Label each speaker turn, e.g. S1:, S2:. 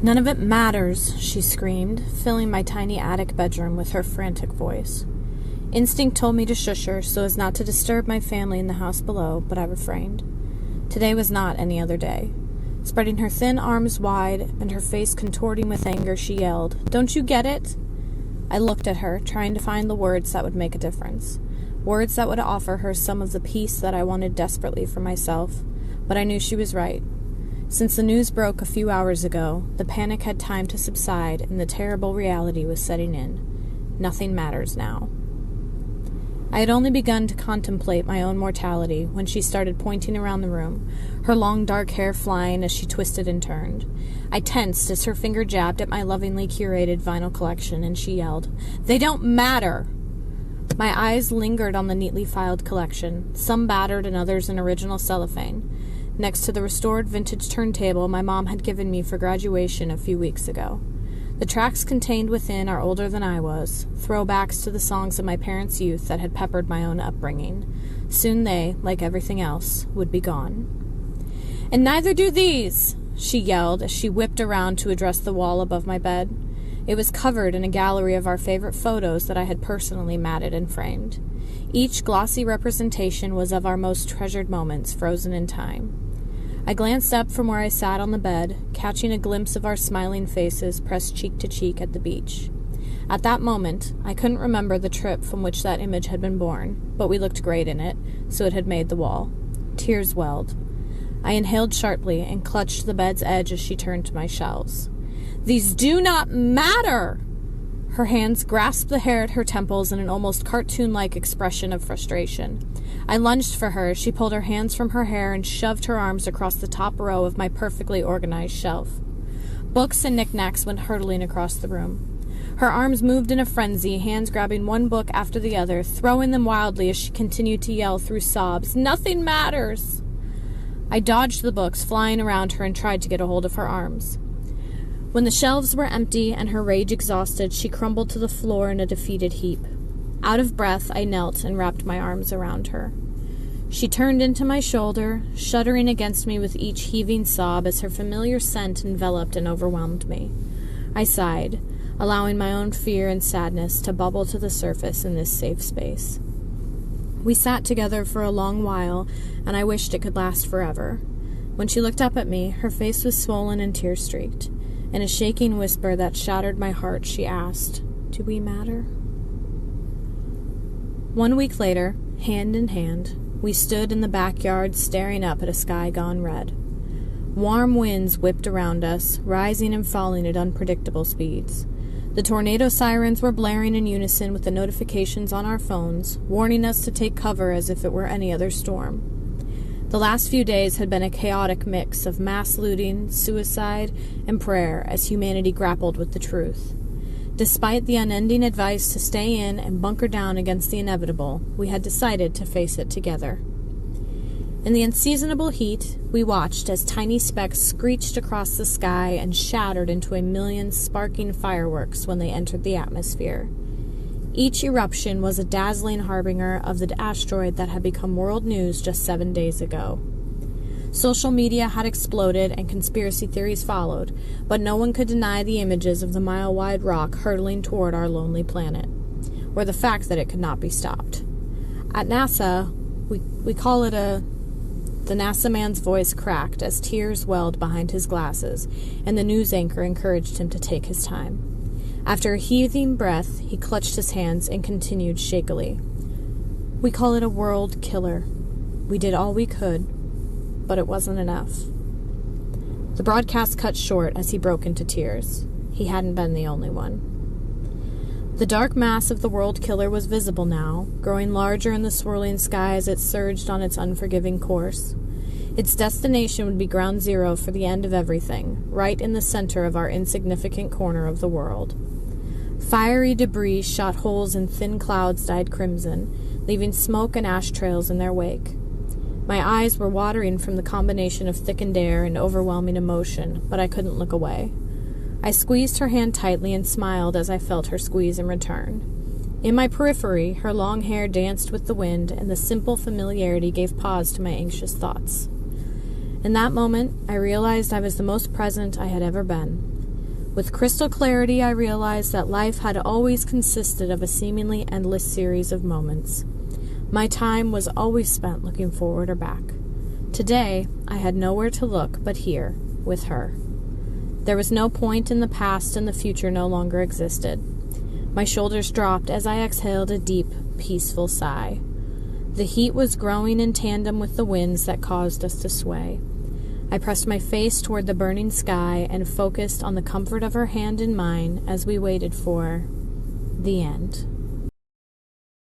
S1: "None of it matters," she screamed, filling my tiny attic bedroom with her frantic voice. Instinct told me to shush her so as not to disturb my family in the house below, but I refrained. Today was not any other day. Spreading her thin arms wide and her face contorting with anger, she yelled, "Don't you get it?" I looked at her, trying to find the words that would make a difference. Words that would offer her some of the peace that I wanted desperately for myself. But I knew she was right. Since the news broke a few hours ago, the panic had time to subside and the terrible reality was setting in. Nothing matters now. I had only begun to contemplate my own mortality when she started pointing around the room, her long dark hair flying as she twisted and turned. I tensed as her finger jabbed at my lovingly curated vinyl collection, and she yelled, "They don't matter!" My eyes lingered on the neatly filed collection, some battered and others in original cellophane, next to the restored vintage turntable my mom had given me for graduation a few weeks ago. The tracks contained within are older than I was, throwbacks to the songs of my parents' youth that had peppered my own upbringing. Soon they, like everything else, would be gone. "And neither do these!" she yelled as she whipped around to address the wall above my bed. It was covered in a gallery of our favorite photos that I had personally matted and framed. Each glossy representation was of our most treasured moments, frozen in time. I glanced up from where I sat on the bed, catching a glimpse of our smiling faces pressed cheek to cheek at the beach. At that moment, I couldn't remember the trip from which that image had been born, but we looked great in it, so it had made the wall. Tears welled. I inhaled sharply and clutched the bed's edge as she turned to my shelves. "These do not matter!" Her hands grasped the hair at her temples in an almost cartoon-like expression of frustration. I lunged for her as she pulled her hands from her hair and shoved her arms across the top row of my perfectly organized shelf. Books and knickknacks went hurtling across the room. Her arms moved in a frenzy, hands grabbing one book after the other, throwing them wildly as she continued to yell through sobs, "Nothing matters!" I dodged the books, flying around her, and tried to get a hold of her arms. When the shelves were empty and her rage exhausted, she crumbled to the floor in a defeated heap. Out of breath, I knelt and wrapped my arms around her. She turned into my shoulder, shuddering against me with each heaving sob as her familiar scent enveloped and overwhelmed me. I sighed, allowing my own fear and sadness to bubble to the surface in this safe space. We sat together for a long while, and I wished it could last forever. When she looked up at me, her face was swollen and tear-streaked. In a shaking whisper that shattered my heart, she asked, "Do we matter?" 1 week later, hand in hand, we stood in the backyard staring up at a sky gone red. Warm winds whipped around us, rising and falling at unpredictable speeds. The tornado sirens were blaring in unison with the notifications on our phones, warning us to take cover as if it were any other storm. The last few days had been a chaotic mix of mass looting, suicide, and prayer as humanity grappled with the truth. Despite the unending advice to stay in and bunker down against the inevitable, we had decided to face it together. In the unseasonable heat, we watched as tiny specks screeched across the sky and shattered into a million sparking fireworks when they entered the atmosphere. Each eruption was a dazzling harbinger of the asteroid that had become world news just 7 days ago. Social media had exploded and conspiracy theories followed, but no one could deny the images of the mile-wide rock hurtling toward our lonely planet, or the fact that it could not be stopped. At NASA, we call it The NASA man's voice cracked as tears welled behind his glasses, and the news anchor encouraged him to take his time. After a heaving breath, he clutched his hands and continued shakily. "We call it a world killer. We did all we could, but it wasn't enough." The broadcast cut short as he broke into tears. He hadn't been the only one. The dark mass of the world killer was visible now, growing larger in the swirling sky as it surged on its unforgiving course. Its destination would be ground zero for the end of everything, right in the center of our insignificant corner of the world. Fiery debris shot holes in thin clouds dyed crimson, leaving smoke and ash trails in their wake. My eyes were watering from the combination of thickened air and overwhelming emotion, but I couldn't look away. I squeezed her hand tightly and smiled as I felt her squeeze in return. In my periphery, her long hair danced with the wind, and the simple familiarity gave pause to my anxious thoughts. In that moment, I realized I was the most present I had ever been. With crystal clarity, I realized that life had always consisted of a seemingly endless series of moments. My time was always spent looking forward or back. Today, I had nowhere to look but here, with her. There was no point in the past, and the future no longer existed. My shoulders dropped as I exhaled a deep, peaceful sigh. The heat was growing in tandem with the winds that caused us to sway. I pressed my face toward the burning sky and focused on the comfort of her hand in mine as we waited for the end.